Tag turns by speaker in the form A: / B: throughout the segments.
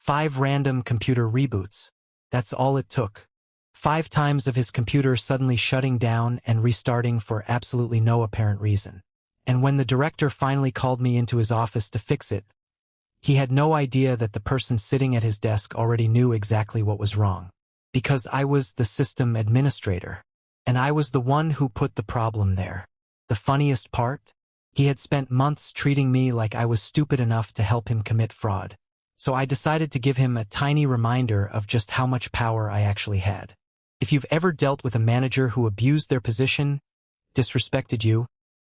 A: 5 random computer reboots. That's all it took. 5 times of his computer suddenly shutting down and restarting for absolutely no apparent reason. And when the director finally called me into his office to fix it, he had no idea that the person sitting at his desk already knew exactly what was wrong. Because I was the system administrator. And I was the one who put the problem there. The funniest part? He had spent months treating me like I was stupid enough to help him commit fraud. So I decided to give him a tiny reminder of just how much power I actually had. If you've ever dealt with a manager who abused their position, disrespected you,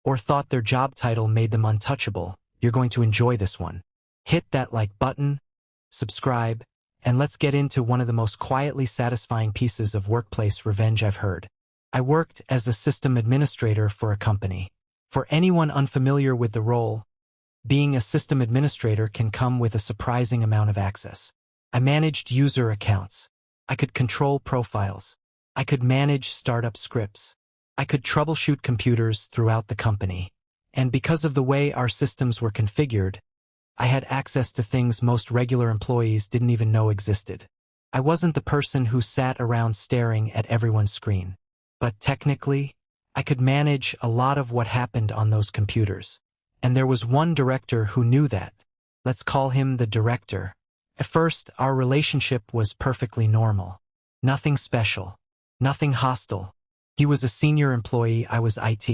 A: or thought their job title made them untouchable, you're going to enjoy this one. Hit that like button, subscribe, and let's get into one of the most quietly satisfying pieces of workplace revenge I've heard. I worked as a system administrator for a company. For anyone unfamiliar with the role, being a system administrator can come with a surprising amount of access. I managed user accounts. I could control profiles. I could manage startup scripts. I could troubleshoot computers throughout the company. And because of the way our systems were configured, I had access to things most regular employees didn't even know existed. I wasn't the person who sat around staring at everyone's screen. But technically, I could manage a lot of what happened on those computers. And there was one director who knew that. Let's call him the director. At first, our relationship was perfectly normal. Nothing special. Nothing hostile. He was a senior employee, I was IT.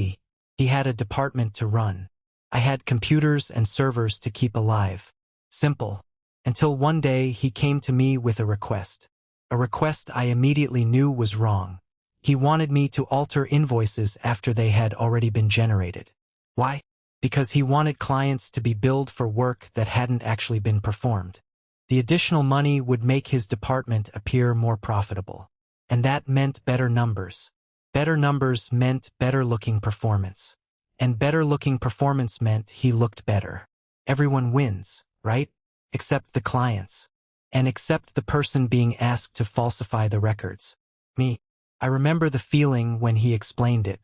A: He had a department to run. I had computers and servers to keep alive. Simple. Until one day he came to me with a request. A request I immediately knew was wrong. He wanted me to alter invoices after they had already been generated. Why? Because he wanted clients to be billed for work that hadn't actually been performed. The additional money would make his department appear more profitable. And that meant better numbers. Better numbers meant better-looking performance. And better-looking performance meant he looked better. Everyone wins, right? Except the clients. And except the person being asked to falsify the records. Me. I remember the feeling when he explained it.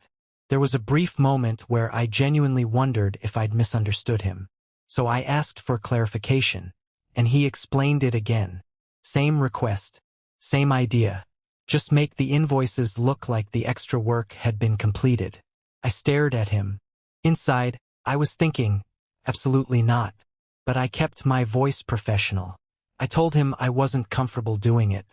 A: There was a brief moment where I genuinely wondered if I'd misunderstood him. So I asked for clarification, and he explained it again. Same request. Same idea. Just make the invoices look like the extra work had been completed. I stared at him. Inside, I was thinking, absolutely not. But I kept my voice professional. I told him I wasn't comfortable doing it.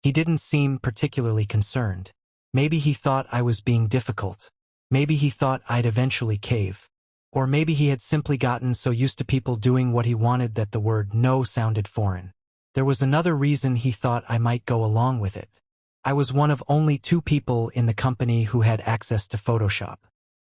A: He didn't seem particularly concerned. Maybe he thought I was being difficult. Maybe he thought I'd eventually cave. Or maybe he had simply gotten so used to people doing what he wanted that the word no sounded foreign. There was another reason he thought I might go along with it. I was one of only 2 people in the company who had access to Photoshop.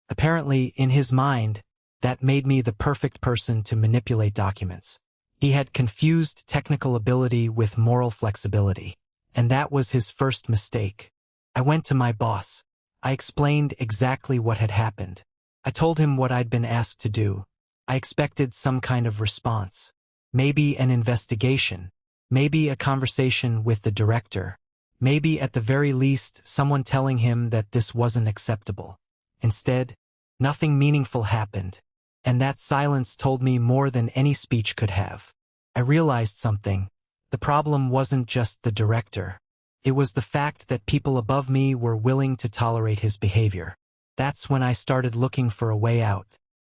A: Apparently, in his mind, that made me the perfect person to manipulate documents. He had confused technical ability with moral flexibility. And that was his first mistake. I went to my boss. I explained exactly what had happened. I told him what I'd been asked to do. I expected some kind of response. Maybe an investigation. Maybe a conversation with the director. Maybe at the very least someone telling him that this wasn't acceptable. Instead, nothing meaningful happened. And that silence told me more than any speech could have. I realized something. The problem wasn't just the director. It was the fact that people above me were willing to tolerate his behavior. That's when I started looking for a way out.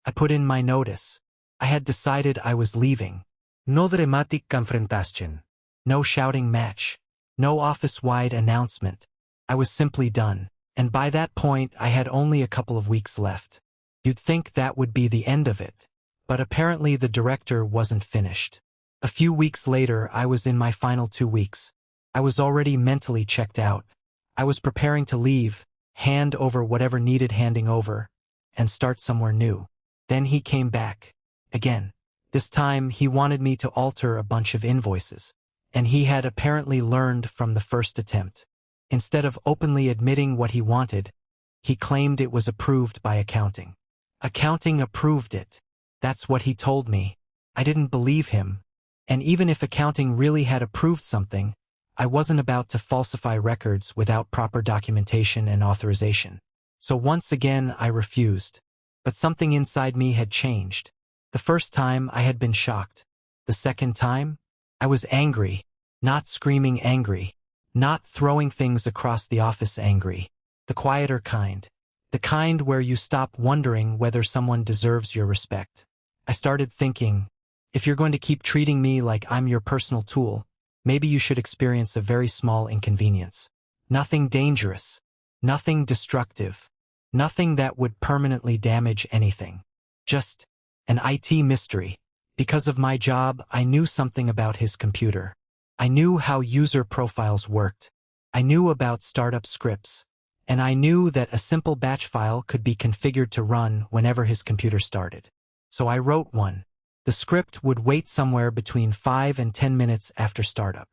A: I put in my notice. I had decided I was leaving. No dramatic confrontation. No shouting match. No office-wide announcement. I was simply done. And by that point, I had only a couple of weeks left. You'd think that would be the end of it. But apparently the director wasn't finished. A few weeks later, I was in my final 2 weeks. I was already mentally checked out. I was preparing to leave, hand over whatever needed handing over, and start somewhere new. Then he came back. Again. This time, he wanted me to alter a bunch of invoices. And he had apparently learned from the first attempt. Instead of openly admitting what he wanted, he claimed it was approved by accounting. Accounting approved it. That's what he told me. I didn't believe him. And even if accounting really had approved something, I wasn't about to falsify records without proper documentation and authorization. So once again, I refused. But something inside me had changed. The first time, I had been shocked. The second time, I was angry, not screaming angry, not throwing things across the office angry, the quieter kind, the kind where you stop wondering whether someone deserves your respect. I started thinking, if you're going to keep treating me like I'm your personal tool, maybe you should experience a very small inconvenience. Nothing dangerous, nothing destructive, nothing that would permanently damage anything. Just an IT mystery. Because of my job, I knew something about his computer. I knew how user profiles worked. I knew about startup scripts. And I knew that a simple batch file could be configured to run whenever his computer started. So I wrote one. The script would wait somewhere between 5 and 10 minutes after startup.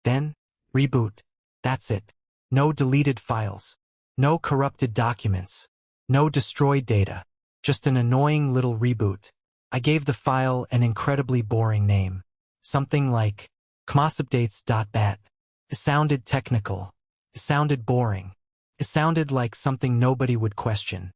A: Then, reboot. That's it. No deleted files. No corrupted documents. No destroyed data. Just an annoying little reboot. I gave the file an incredibly boring name. Something like comosupdates.bat. It sounded technical. It sounded boring. It sounded like something nobody would question.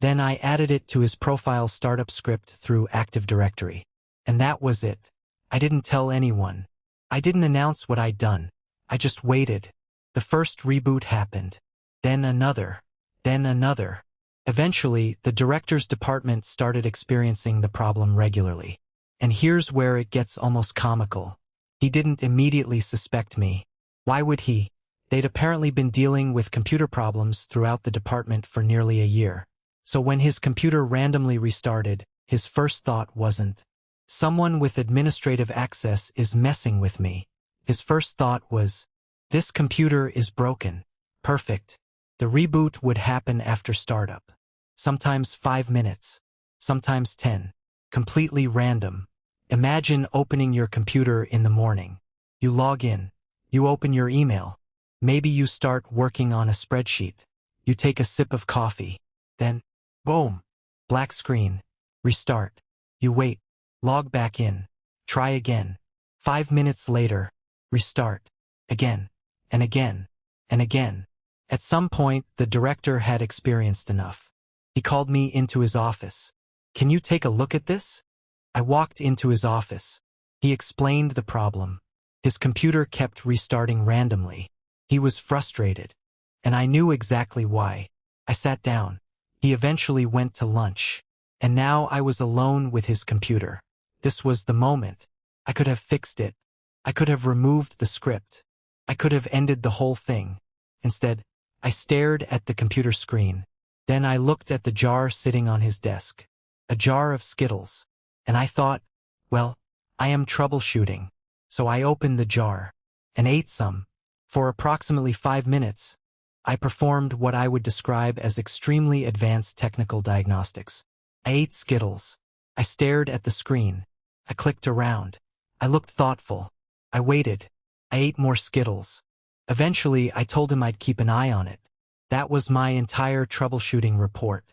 A: Then I added it to his profile startup script through Active Directory. And that was it. I didn't tell anyone. I didn't announce what I'd done. I just waited. The first reboot happened. Then another. Then another. Eventually, the director's department started experiencing the problem regularly. And here's where it gets almost comical. He didn't immediately suspect me. Why would he? They'd apparently been dealing with computer problems throughout the department for nearly a year. So when his computer randomly restarted, his first thought wasn't, someone with administrative access is messing with me. His first thought was, this computer is broken. Perfect. The reboot would happen after startup. Sometimes 5 minutes. Sometimes 10. Completely random. Imagine opening your computer in the morning. You log in. You open your email. Maybe you start working on a spreadsheet. You take a sip of coffee. Then, boom. Black screen. Restart. You wait. Log back in. Try again. 5 minutes later. Restart. Again. And again. And again. At some point, the director had experienced enough. He called me into his office. Can you take a look at this? I walked into his office. He explained the problem. His computer kept restarting randomly. He was frustrated. And I knew exactly why. I sat down. He eventually went to lunch. And now I was alone with his computer. This was the moment. I could have fixed it. I could have removed the script. I could have ended the whole thing. Instead, I stared at the computer screen. Then I looked at the jar sitting on his desk. A jar of Skittles. And I thought, well, I am troubleshooting. So I opened the jar and ate some. For approximately 5 minutes, I performed what I would describe as extremely advanced technical diagnostics. I ate Skittles. I stared at the screen. I clicked around. I looked thoughtful. I waited. I ate more Skittles. Eventually, I told him I'd keep an eye on it. That was my entire troubleshooting report.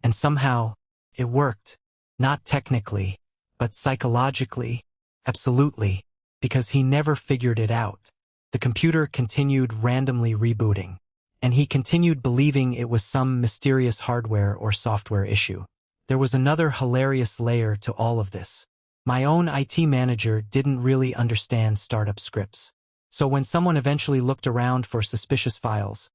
A: And somehow, it worked. Not technically, but psychologically. Absolutely. Because he never figured it out. The computer continued randomly rebooting. And he continued believing it was some mysterious hardware or software issue. There was another hilarious layer to all of this. My own IT manager didn't really understand startup scripts. So when someone eventually looked around for suspicious files,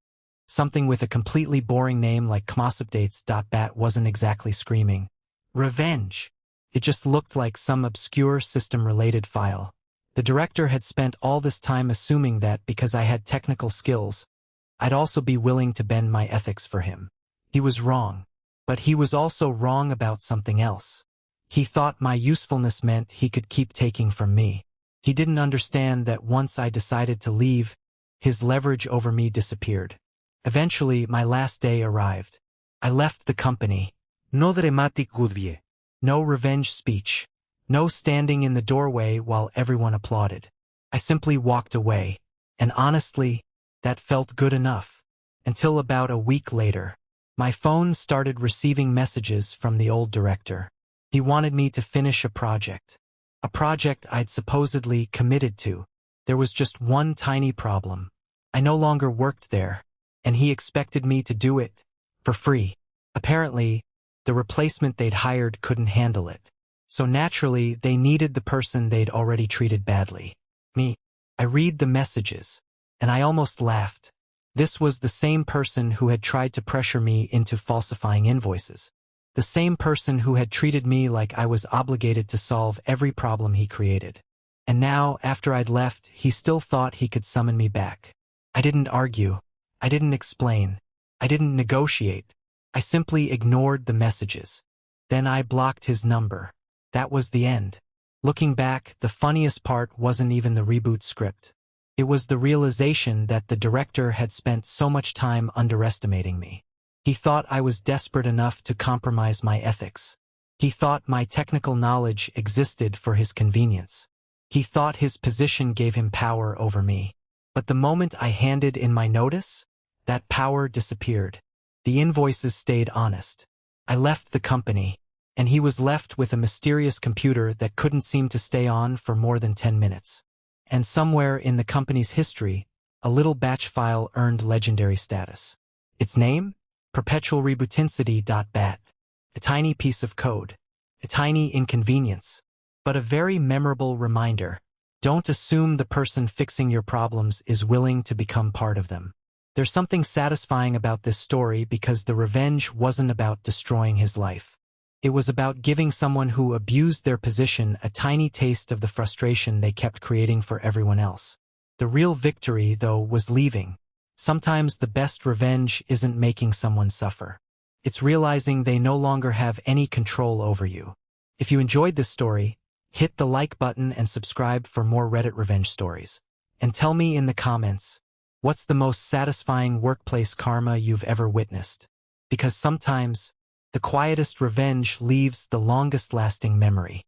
A: something with a completely boring name like comosupdates.bat wasn't exactly screaming revenge. It just looked like some obscure system-related file. The director had spent all this time assuming that because I had technical skills, I'd also be willing to bend my ethics for him. He was wrong. But he was also wrong about something else. He thought my usefulness meant he could keep taking from me. He didn't understand that once I decided to leave, his leverage over me disappeared. Eventually, my last day arrived. I left the company. No dramatic goodbye. No revenge speech. No standing in the doorway while everyone applauded. I simply walked away. And honestly, that felt good enough. Until about a week later, my phone started receiving messages from the old director. He wanted me to finish a project. A project I'd supposedly committed to. There was just one tiny problem. I no longer worked there, and he expected me to do it for free. Apparently, the replacement they'd hired couldn't handle it. So naturally, they needed the person they'd already treated badly. Me. I read the messages, and I almost laughed. This was the same person who had tried to pressure me into falsifying invoices. The same person who had treated me like I was obligated to solve every problem he created. And now, after I'd left, he still thought he could summon me back. I didn't argue. I didn't explain. I didn't negotiate. I simply ignored the messages. Then I blocked his number. That was the end. Looking back, the funniest part wasn't even the reboot script. It was the realization that the director had spent so much time underestimating me. He thought I was desperate enough to compromise my ethics. He thought my technical knowledge existed for his convenience. He thought his position gave him power over me. But the moment I handed in my notice, that power disappeared. The invoices stayed honest. I left the company, and he was left with a mysterious computer that couldn't seem to stay on for more than 10 minutes. And somewhere in the company's history, a little batch file earned legendary status. Its name? Perpetual Rebootincity.bat. A tiny piece of code. A tiny inconvenience. But a very memorable reminder. Don't assume the person fixing your problems is willing to become part of them. There's something satisfying about this story because the revenge wasn't about destroying his life. It was about giving someone who abused their position a tiny taste of the frustration they kept creating for everyone else. The real victory, though, was leaving. Sometimes the best revenge isn't making someone suffer. It's realizing they no longer have any control over you. If you enjoyed this story, hit the like button and subscribe for more Reddit revenge stories. And tell me in the comments, what's the most satisfying workplace karma you've ever witnessed? Because sometimes, the quietest revenge leaves the longest-lasting memory.